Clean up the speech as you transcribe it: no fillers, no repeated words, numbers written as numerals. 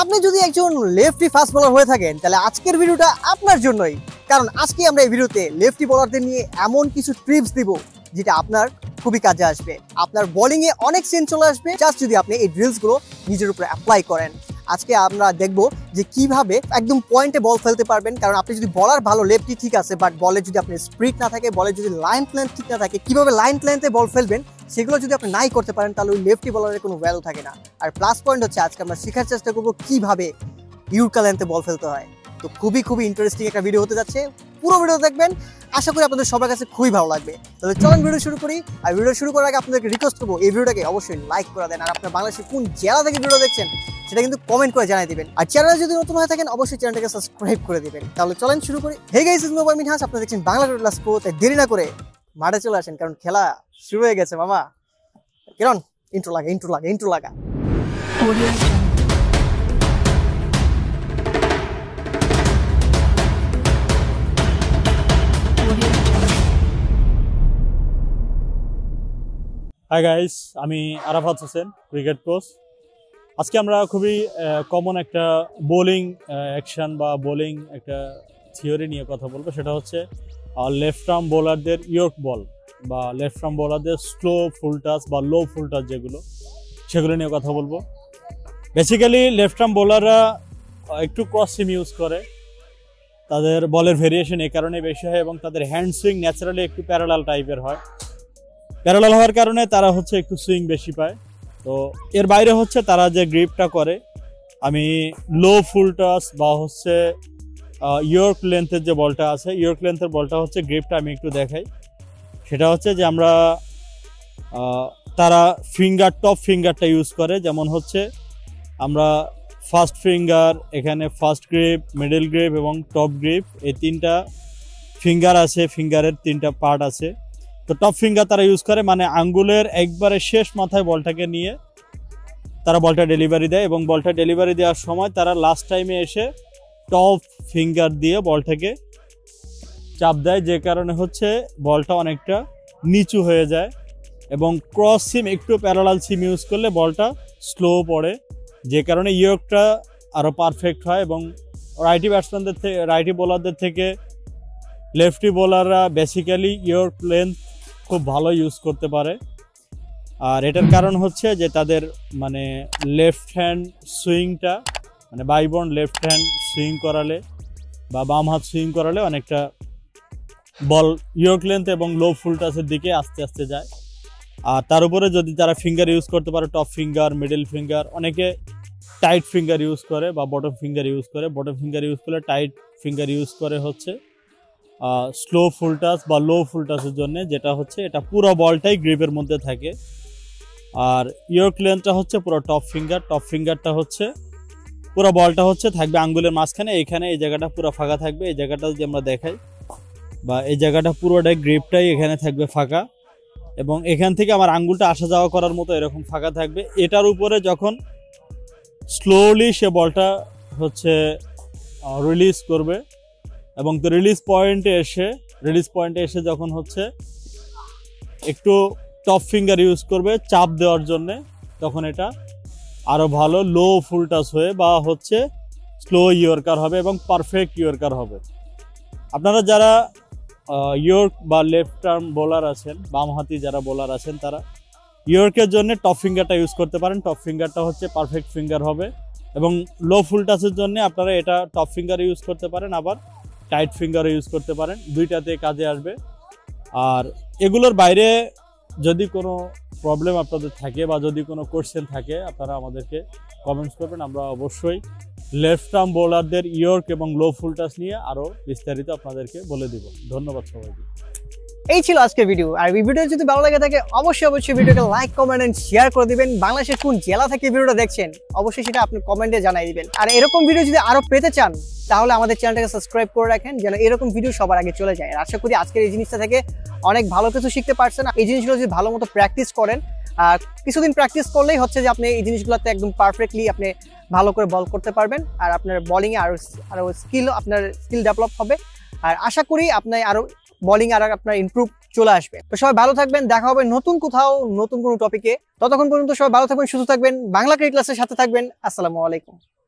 আপনি যদি একজন লেফটি ফাস্ট বোলার হয়ে থাকেন তাহলে আজকের ভিডিওটা আপনার জন্যই, কারণ আজকে আমরা এই ভিডিওতে লেফটি বোলারদের নিয়ে এমন কিছু টিপস দিব যেটা আপনার খুবই কাজে আসবে। আপনার বোলিং এ অনেক চেঞ্জ চলে আসবে জাস্ট যদি আপনি এই ড্রিলস গুলো নিজের উপরে অ্যাপ্লাই করেন। আজকে আমরা দেখব যে কিভাবে একদম পয়েন্টে বল ফেলতে পারবেন, কারণ আপনি যদি বলার ভালো লেফটি ঠিক আছে, বাট বলে যদি আপনার স্পিড না থাকে, বলে যদি লাইন লেন্থ ঠিক না থাকে, কিভাবে লাইন লেন্থে বল ফেলবেন সেগুলো যদি আপনি নাই করতে পারেন তাহলে ওই লেফটি বলারের কোনো ভ্যালু থাকে না। আর প্লাস পয়েন্ট হচ্ছে আজকে আমরা শেখার চেষ্টা করবো কিভাবে ইউরকা লেন্থে বল ফেলতে হয়। তো খুবই ইন্টারেস্টিং একটা ভিডিও হতে যাচ্ছে, পুরো ভিডিও দেখবেন, আশা করি আপনাদের সবার কাছে খুবই ভালো লাগবে। তাহলে চলেন ভিডিও শুরু করি। আর ভিডিও শুরু করার আগে আপনাদেরকে রিকোয়েস্ট করবো এই ভিডিওটাকে অবশ্যই লাইক করে দেন, আর আপনার বাংলাদেশের কোন জেলা থেকে ভিডিও দেখছেন সেটা কিন্তু কমেন্ট করে জানিয়ে দিবেন। আর চ্যানেলে যদি নতুন হয়ে থাকেন অবশ্যই চ্যানেলটাকে সাবস্ক্রাইব করে দিবেন। তাহলে চলেন শুরু করি। Hey guys, it's me Minhas, আপনারা দেখছেন বাংলা ক্লাস প্রো। তাই দেরি না করে মাঠে চলে আসেন, কারণ খেলা শুরু হয়ে গেছে মামা। কিরণ ইন্ট্রো লাগা। হাই গাইস, আমি আরাফাত হোসেন, ক্রিকেট কোচ। আজকে আমরা খুবই কমন একটা বোলিং অ্যাকশন বা বোলিং একটা থিওরি নিয়ে কথা বলবো। সেটা হচ্ছে লেফট আর্ম বোলারদের ইয়র্ক বল বা লেফট আর্ম বোলারদের স্লো ফুল টাচ বা লো ফুল টাচ সেগুলো নিয়ে কথা বলবো। বেসিক্যালি লেফট আর্ম বোলাররা একটু ক্রস সিম ইউজ করে, তাদের বলের ভেরিয়েশন এই কারণে বেশি হয় এবং তাদের হ্যান্ড সুইং ন্যাচারালি একটু প্যারালাল টাইপের হয়। প্যারালাল হওয়ার কারণে তারা হচ্ছে একটু সুইং বেশি পায়। তো এর বাইরে হচ্ছে তারা যে গ্রিপটা করে, আমি লো ফুল টাচ বা হচ্ছে ইয়র্ক লেন্থের যে বলটা আছে, ইয়র্ক লেন্থের বলটা হচ্ছে গ্রিপটা আমি একটু দেখাই। সেটা হচ্ছে যে আমরা তারা টপ ফিঙ্গারটা ইউজ করে, যেমন হচ্ছে আমরা ফার্স্ট ফিঙ্গার, এখানে ফার্স্ট গ্রিপ, মিডল গ্রিপ এবং টপ গ্রিপ, এই তিনটা ফিঙ্গার আছে, ফিঙ্গারের তিনটা পার্ট আছে। তো টপ ফিঙ্গার তারা ইউজ করে, মানে আঙ্গুলের একবারে শেষ মাথায় বলটাকে নিয়ে তারা বলটা ডেলিভারি দেয় এবং বলটা ডেলিভারি দেওয়ার সময় তারা লাস্ট টাইমে এসে টপ ফিঙ্গার দিয়ে বলটাকে চাপ দেয়, যে কারণে হচ্ছে বলটা অনেকটা নিচু হয়ে যায়। এবং ক্রস সিম একটু প্যারালাল সিম ইউজ করলে বলটা স্লো পড়ে, যে কারণে ইয়র্কটা আরও পারফেক্ট হয়। এবং রাইটি বোলারদের থেকে লেফটি বোলাররা বেসিক্যালি ইয়র্ক লেন্থ খুব ভালো ইউজ করতে পারে। আর এটার কারণ হচ্ছে যে তাদের মানে লেফট হ্যান্ড সুইংটা, মানে বাইবর্ন লেফট হ্যান্ড সুইং করালে বা বাম হাত সুইং করালে অনেকটা বল ইয়র্ক লেন্থ এবং লো ফুল টাচের দিকে আস্তে আস্তে যায়। আর তার উপরে যদি তারা ফিঙ্গার ইউজ করতে পারে, টপ ফিঙ্গার, মিডল ফিঙ্গার, অনেকে টাইট ফিঙ্গার ইউজ করে বা বটম ফিঙ্গার ইউজ করে। বটম ফিঙ্গার ইউজ করলে টাইট ফিঙ্গার ইউজ করে হচ্ছে স্লো ফুল টাচ বা লো ফুল টাচের জন্য, যেটা হচ্ছে এটা পুরো বলটাই গ্রিপের মধ্যে থাকে। আর ইয়র্ক লেন্থটা হচ্ছে পুরো টপ ফিঙ্গারটা হচ্ছে পুরো বলটা হচ্ছে থাকবে আঙ্গুলের মাঝখানে, এখানে এই জায়গাটা পুরো ফাঁকা থাকবে। এই জায়গাটা যদি আমরা দেখাই, বা এই জায়গাটা পুরোটাই গ্রিপটাই এখানে থাকবে ফাঁকা, এবং এখান থেকে আমার আঙ্গুলটা আসা যাওয়া করার মতো এরকম ফাঁকা থাকবে। এটার উপরে যখন স্লোলি সে বলটা হচ্ছে রিলিজ করবে এবং তো রিলিজ পয়েন্টে এসে যখন হচ্ছে একটু টপ ফিঙ্গার ইউজ করবে চাপ দেওয়ার জন্য, তখন এটা আরও ভালো লো ফুল টাচ হয়ে বা হচ্ছে স্লো ইয়র্কার হবে এবং পারফেক্ট ইয়র্কার হবে। আপনারা যারা ইয়র্ক বা লেফট আর্ম বোলার আছেন, বামহাতি যারা বোলার আছেন, তারা ইয়র্কের জন্য টপ ফিঙ্গারটা ইউজ করতে পারেন। টপ ফিঙ্গারটা হচ্ছে পারফেক্ট ফিঙ্গার হবে। এবং লো ফুল টাচের জন্য আপনারা এটা টপ ফিঙ্গার ইউজ করতে পারেন, আবার টাইট ফিঙ্গার ইউজ করতে পারেন, দুইটাতে কাজে আসবে। আর এগুলোর বাইরে যদি কোনো প্রবলেম আপনাদের থাকে বা যদি কোনো কোশ্চেন থাকে, আপনারা আমাদেরকে কমেন্টস করবেন। আমরা অবশ্যই লেফট আর্ম বোলারদের ইয়র্ক এবং লো ফুল টাচ নিয়ে আরও বিস্তারিত আপনাদেরকে বলে দিব। ধন্যবাদ সবাইকে। এই ছিল আজকের ভিডিও। আর এই ভিডিও যদি ভালো লাগে থাকে অবশ্যই ভিডিওকে লাইক, কমেন্ট এন্ড শেয়ার করে দিবেন। বাংলাদেশের কোন জেলা থেকে ভিডিওটা দেখছেন অবশ্যই সেটা আপনি কমেন্টে জানিয়ে দিবেন। আর এরকম ভিডিও যদি আরো পেতে চান তাহলে আমাদের চ্যানেলটাকে সাবস্ক্রাইব করে রাখেন, যেন এরকম ভিডিও সবার আগে চলে যায়। আর আশা করি আজকের এই জিনিসটা থেকে অনেক ভালো কিছু শিখতে পারছেন। এই জিনিসগুলো যদি ভালো মতো প্র্যাকটিস করেন, আর কিছুদিন প্র্যাকটিস করলেই হচ্ছে যে আপনি এই জিনিসগুলোতে একদম পারফেক্টলি আপনি ভালো করে বল করতে পারবেন। আর আপনার বোলিংয়ে আরো স্কিল ডেভেলপ হবে। আর আশা করি আপনি আরো বোলিং আর আপনার ইমপ্রুভ চলে আসবে। তো সবাই ভালো থাকবেন, দেখা হবে নতুন কোথাও নতুন কোনো টপিকে। ততক্ষণ পর্যন্ত সবাই ভালো থাকবেন, সুস্থ থাকবেন, বাংলা ক্রিকেট ক্লাসের সাথে থাকবেন। আসসালামু আলাইকুম।